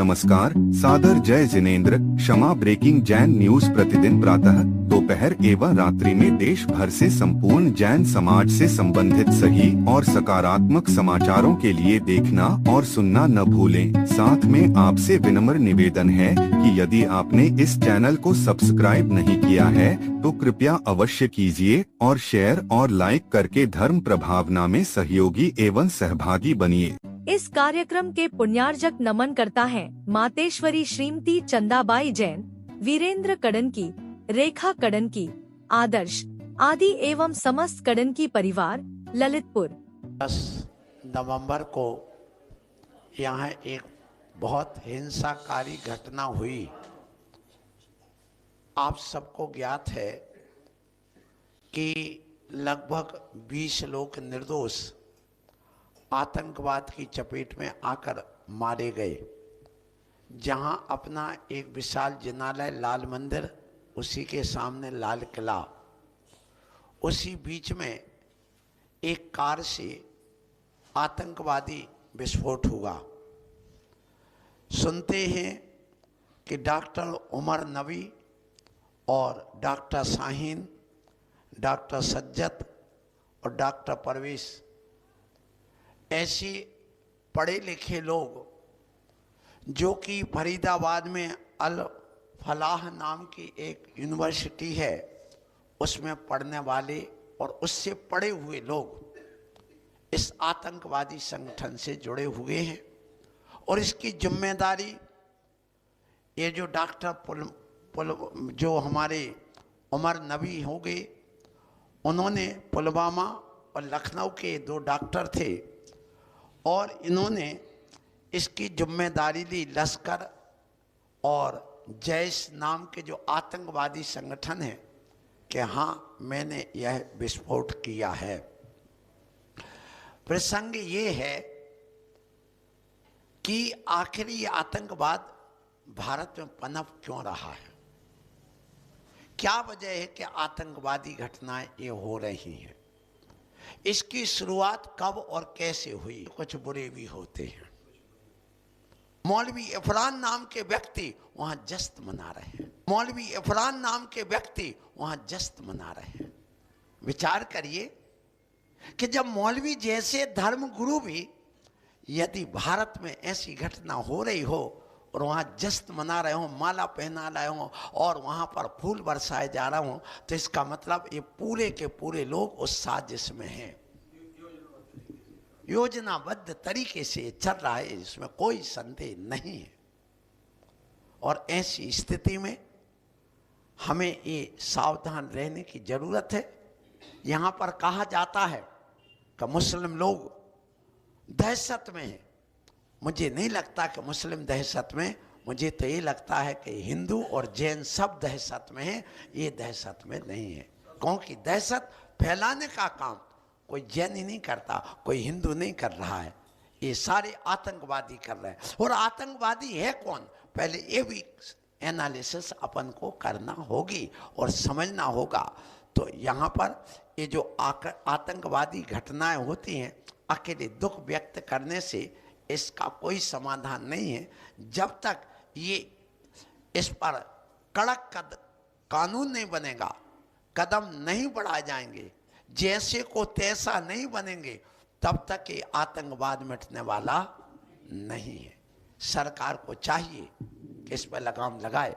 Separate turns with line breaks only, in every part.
नमस्कार, सादर जय जिनेंद्र। क्षमा ब्रेकिंग जैन न्यूज प्रतिदिन प्रातः, दोपहर एवं रात्रि में देश भर से संपूर्ण जैन समाज से संबंधित सही और सकारात्मक समाचारों के लिए देखना और सुनना न भूलें। साथ में आपसे विनम्र निवेदन है कि यदि आपने इस चैनल को सब्सक्राइब नहीं किया है तो कृपया अवश्य कीजिए और शेयर और लाइक करके धर्म प्रभावना में सहयोगी एवं सहभागी बनिए।
इस कार्यक्रम के पुण्यार्जक नमन करता है मातेश्वरी श्रीमती चंदाबाई जैन, वीरेंद्र कड़नकी, रेखा कड़नकी, आदर्श आदि एवं समस्त कड़नकी परिवार, ललितपुर।
10 नवंबर को यहाँ एक बहुत हिंसाकारी घटना हुई। आप सबको ज्ञात है कि लगभग 20 लोग निर्दोष आतंकवाद की चपेट में आकर मारे गए। जहां अपना एक विशाल जिनालय लाल मंदिर, उसी के सामने लाल किला, उसी बीच में एक कार से आतंकवादी विस्फोट हुआ। सुनते हैं कि डॉक्टर उमर नबी और डॉक्टर शाहीन, डॉक्टर सज्जत और डॉक्टर परवेश ऐसे पढ़े लिखे लोग जो कि फरीदाबाद में अल फलाह नाम की एक यूनिवर्सिटी है, उसमें पढ़ने वाले और उससे पढ़े हुए लोग इस आतंकवादी संगठन से जुड़े हुए हैं। और इसकी जिम्मेदारी ये जो डॉक्टर जो हमारे उमर नबी हो गए, उन्होंने पुलवामा और लखनऊ के 2 डॉक्टर थे और इन्होंने इसकी जिम्मेदारी ली लश्कर और जैश नाम के जो आतंकवादी संगठन है कि हाँ, मैंने यह विस्फोट किया है। प्रसंग ये है कि आखिर ये आतंकवाद भारत में पनप क्यों रहा है, क्या वजह है कि आतंकवादी घटनाएं ये हो रही हैं, इसकी शुरुआत कब और कैसे हुई। कुछ बुरे भी होते हैं। मौलवी इफरान नाम के व्यक्ति वहां जश्न मना रहे हैं। मौलवी इफरान नाम के व्यक्ति वहां जश्न मना रहे हैं। विचार करिए कि जब मौलवी जैसे धर्म गुरु भी यदि भारत में ऐसी घटना हो रही हो और वहाँ जश्न मना रहे हो, माला पहना रहे हो और वहाँ पर फूल बरसाए जा रहे हो, तो इसका मतलब ये पूरे के पूरे लोग उस साजिश में हैं। योजनाबद्ध तरीके से चल रहा है, इसमें कोई संदेह नहीं है। और ऐसी स्थिति में हमें ये सावधान रहने की जरूरत है। यहाँ पर कहा जाता है कि मुस्लिम लोग दहशत में हैं। मुझे नहीं लगता कि मुस्लिम दहशत में, मुझे तो ये लगता है कि हिंदू और जैन सब दहशत में हैं, ये दहशत में नहीं है। क्योंकि दहशत फैलाने का काम कोई जैन ही नहीं करता, कोई हिंदू नहीं कर रहा है, ये सारे आतंकवादी कर रहे हैं। और आतंकवादी है कौन, पहले ये भी एनालिसिस अपन को करना होगी और समझना होगा। तो यहाँ पर ये जो आतंकवादी घटनाएं होती हैं, अकेले दुख व्यक्त करने से इसका कोई समाधान नहीं है। जब तक ये इस पर कड़क कानून नहीं बनेगा, कदम नहीं बढ़ाए जाएंगे, जैसे को तैसा नहीं बनेंगे, तब तक ये आतंकवाद मिटने वाला नहीं है। सरकार को चाहिए कि इस पर लगाम लगाए।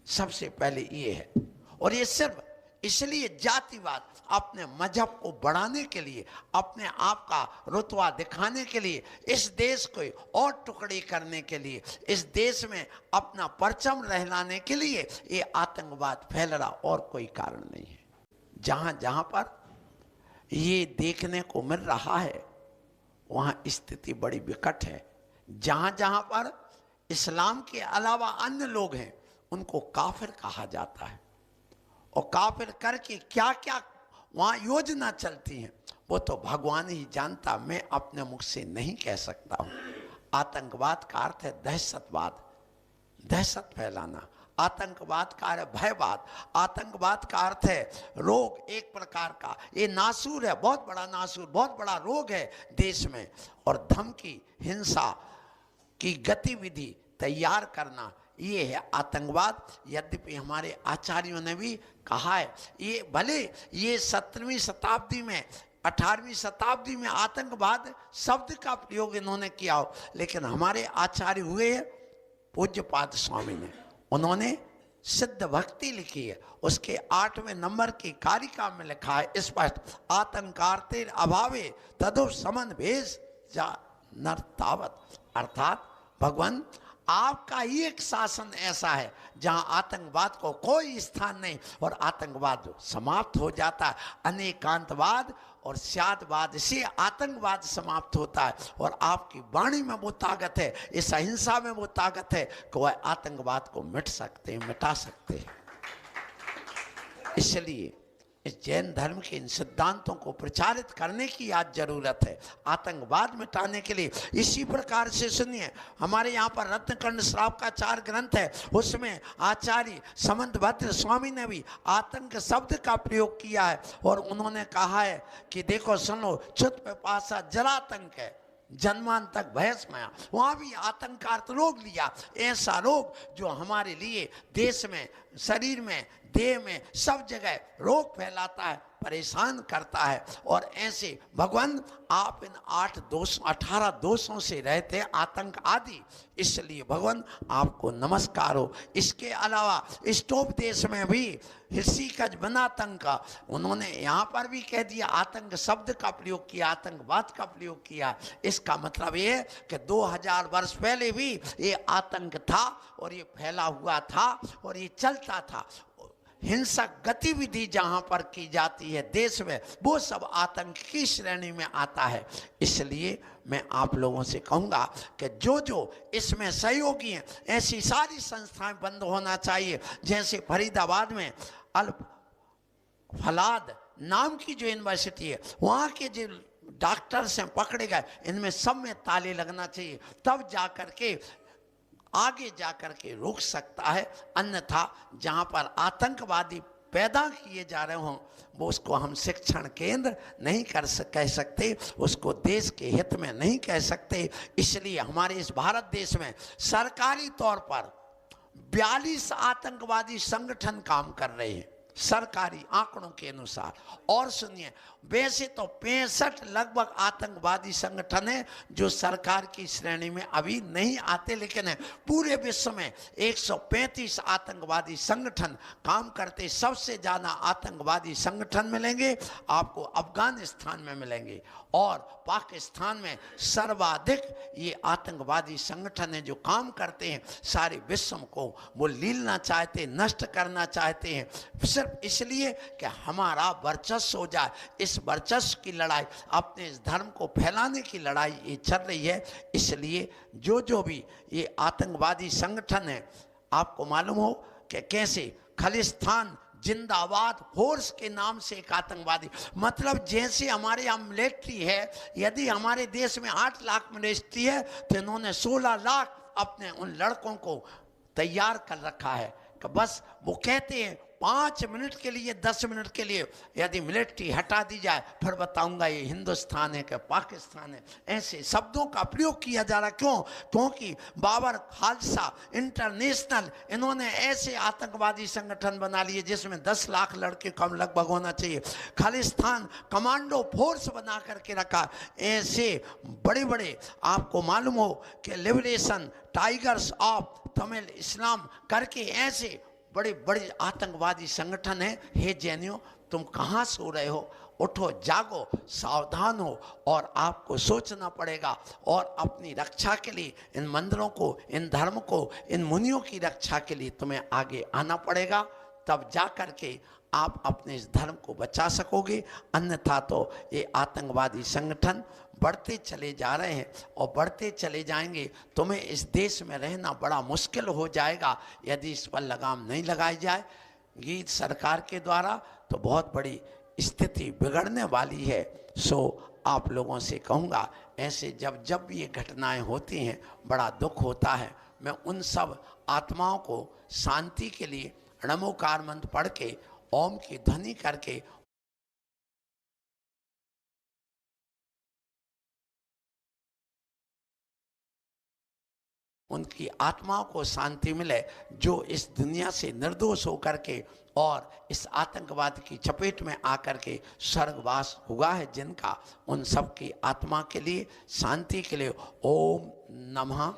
सबसे पहले ये है। और ये सिर्फ इसलिए जातिवाद अपने मजहब को बढ़ाने के लिए, अपने आप का रुतबा दिखाने के लिए, इस देश को और टुकड़े करने के लिए, इस देश में अपना परचम रहलाने के लिए ये आतंकवाद फैल रहा, और कोई कारण नहीं है। जहां जहां पर ये देखने को मिल रहा है वहां स्थिति बड़ी विकट है। जहां जहां पर इस्लाम के अलावा अन्य लोग हैं उनको काफिर कहा जाता है। और काफिर करके क्या क्या वहाँ योजना चलती है वो तो भगवान ही जानता, मैं अपने मुख से नहीं कह सकता हूँ। आतंकवाद का अर्थ है दहशतवाद, दहशत फैलाना। आतंकवाद का अर्थ है भयवाद। आतंकवाद का अर्थ है रोग एक प्रकार का। ये नासूर है, बहुत बड़ा नासूर, बहुत बड़ा रोग है देश में। और धमकी, हिंसा की गतिविधि तैयार करना, ये है आतंकवाद। यद्यपि हमारे आचार्यों ने भी कहा है, ये भले ये 17वीं शताब्दी में 18वीं शताब्दी में आतंकवाद शब्द का प्रयोग इन्होंने किया हो, लेकिन हमारे आचार्य हुए पूज्यपाद स्वामी ने, उन्होंने सिद्ध भक्ति लिखी है, उसके 8वें नंबर की कारिका में लिखा है स्पष्ट, आतंकारते अभावे तदो समन भेष जा नरतावत। अर्थात भगवान आपका ही एक शासन ऐसा है जहां आतंकवाद को कोई स्थान नहीं और आतंकवाद समाप्त हो जाता है। अनेकांतवाद और स्यादवाद से आतंकवाद समाप्त होता है और आपकी वाणी में वो ताकत है, इस अहिंसा में वो ताकत है कि वह आतंकवाद को मिट सकते हैं, मिटा सकते हैं। इसलिए इस जैन धर्म के इन सिद्धांतों को प्रचारित करने की आज जरूरत है, आतंकवाद मिटाने के लिए। इसी प्रकार से सुनिए, हमारे यहाँ पर रत्नकर्ण श्राप का 4 ग्रंथ है, उसमें आचार्य समंतभद्र स्वामी ने भी आतंक शब्द का प्रयोग किया है और उन्होंने कहा है कि देखो सुनो, चुत पे पासा जलातंक है, जन्मांतक भयस्मया। वहां भी आतंक का अर्थ रोग लिया, ऐसा रोग जो हमारे लिए देश में, शरीर में, देह में, सब जगह रोग फैलाता है, परेशान करता है। और ऐसे भगवान आप इन 18 दोषों से रहते आतंक आदि, इसलिए भगवान आपको नमस्कार हो। इसके अलावा इष्टोपदेश में भी ऋषिकज बनातंक, उन्होंने यहाँ पर भी कह दिया, आतंक शब्द का प्रयोग किया, आतंकवाद का प्रयोग किया। इसका मतलब ये है कि 2000 वर्ष पहले भी ये आतंक था और ये फैला हुआ था और ये चलता था। हिंसक गतिविधि जहां पर की जाती है देश में, वो सब आतंक की श्रेणी में आता है। इसलिए मैं आप लोगों से कहूंगा कि जो जो इसमें सहयोगी हैं, ऐसी सारी संस्थाएं बंद होना चाहिए। जैसे फरीदाबाद में अल फलाद नाम की जो यूनिवर्सिटी है, वहाँ के जो डॉक्टर्स हैं पकड़े गए, इनमें सब में ताले लगना चाहिए, तब जाकर के आगे जाकर के रोक सकता है। अन्यथा जहाँ पर आतंकवादी पैदा किए जा रहे हों, वो उसको हम शिक्षण केंद्र नहीं कह सकते, उसको देश के हित में नहीं कह सकते। इसलिए हमारे इस भारत देश में सरकारी तौर पर 42 आतंकवादी संगठन काम कर रहे हैं सरकारी आंकड़ों के अनुसार। और सुनिए, वैसे तो 65 लगभग आतंकवादी संगठन है जो सरकार की श्रेणी में अभी नहीं आते, लेकिन है पूरे विश्व में 135 आतंकवादी संगठन काम करते। सबसे ज्यादा आतंकवादी संगठन मिलेंगे आपको अफगानिस्तान में मिलेंगे, और पाकिस्तान में सर्वाधिक ये आतंकवादी संगठन है जो काम करते हैं। सारे विश्व को वो लीलना चाहते, नष्ट करना चाहते हैं, सिर्फ इसलिए कि हमारा वर्चस्व हो जाए। इस वर्चस्व की लड़ाई, अपने इस धर्म को फैलाने की लड़ाई ये चल रही है। इसलिए जो जो भी ये आतंकवादी संगठन है, आपको मालूम हो कि कैसे खालिस्तान जिंदाबाद फोर्स के नाम से एक आतंकवादी, मतलब जैसे हमारे यहाँ मिलिट्री है, यदि हमारे देश में 8 लाख मिलिट्री है तो इन्होंने 16 लाख अपने उन लड़कों को तैयार कर रखा है कि बस वो कहते हैं 5 मिनट के लिए, 10 मिनट के लिए यदि मिलिट्री हटा दी जाए फिर बताऊंगा ये हिंदुस्तान है कि पाकिस्तान है। ऐसे शब्दों का प्रयोग किया जा रहा। क्यों? क्योंकि बाबर खालसा इंटरनेशनल, इन्होंने ऐसे आतंकवादी संगठन बना लिए जिसमें 10 लाख लड़के कम लगभग होना चाहिए। खालिस्तान कमांडो फोर्स बना करके रखा। ऐसे बड़े बड़े, आपको मालूम हो कि लिबरेशन टाइगर्स ऑफ तमिल इस्लाम करके ऐसे बड़े बड़े आतंकवादी संगठन हैं। हे जैनियों, तुम कहाँ सो रहे हो? उठो, जागो, सावधान हो, और आपको सोचना पड़ेगा और अपनी रक्षा के लिए इन मंदिरों को, इन धर्म को, इन मुनियों की रक्षा के लिए तुम्हें आगे आना पड़ेगा। तब जा कर के आप अपने इस धर्म को बचा सकोगे। अन्यथा तो ये आतंकवादी संगठन बढ़ते चले जा रहे हैं और बढ़ते चले जाएंगे। तुम्हें इस देश में रहना बड़ा मुश्किल हो जाएगा यदि इस पर लगाम नहीं लगाई जाए गीत सरकार के द्वारा, तो बहुत बड़ी स्थिति बिगड़ने वाली है। सो आप लोगों से कहूँगा, ऐसे जब जब ये घटनाएं होती हैं बड़ा दुख होता है। मैं उन सब आत्माओं को शांति के लिए नमोकार मंत्र पढ़ के, ओम की ध्वनि करके उनकी आत्माओं को शांति मिले, जो इस दुनिया से निर्दोष होकर के और इस आतंकवाद की चपेट में आकर के स्वर्गवास हुआ है जिनका, उन सब की आत्मा के लिए शांति के लिए ओम नमः,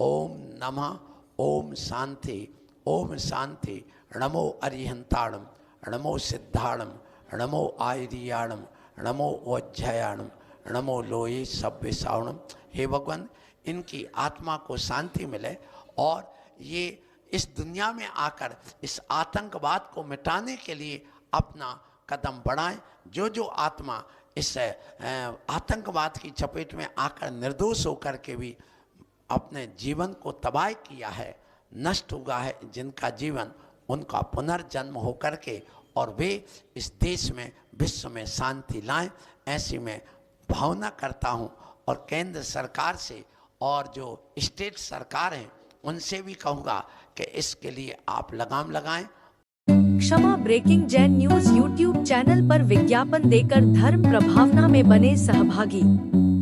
ओम नमः, ओम शांति, ओम शांति। नमो अरिहंताणम, नमो सिद्धाणम, नमो आयुर्याणम, नमो वज्रयाणम, नमो लोये सभ्य सावणम। हे भगवान, इनकी आत्मा को शांति मिले और ये इस दुनिया में आकर इस आतंकवाद को मिटाने के लिए अपना कदम बढ़ाएं। जो जो आत्मा इस आतंकवाद की चपेट में आकर निर्दोष होकर के भी अपने जीवन को तबाह किया है, नष्ट हुआ है जिनका जीवन, उनका पुनर्जन्म होकर के और वे इस देश में, विश्व में शांति लाएं, ऐसी मैं भावना करता हूं। और केंद्र सरकार से और जो स्टेट सरकार हैं उनसे भी कहूँगा कि इसके लिए आप लगाम लगाएं।
Kshama breaking Jain news YouTube channel पर विज्ञापन देकर धर्म प्रभावना में बने सहभागी।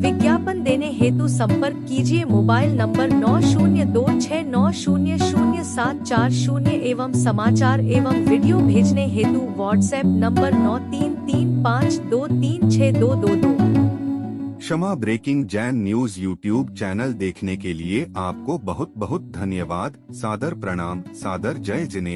विज्ञापन देने हेतु संपर्क कीजिए मोबाइल नंबर 9026900740 एवं समाचार एवं वीडियो भेजने हेतु WhatsApp number 9335236222।
Kshama breaking Jain news YouTube channel देखने के लिए आपको बहुत बहुत धन्यवाद। सादर प्रणाम, सादर जय जिनेंद्र।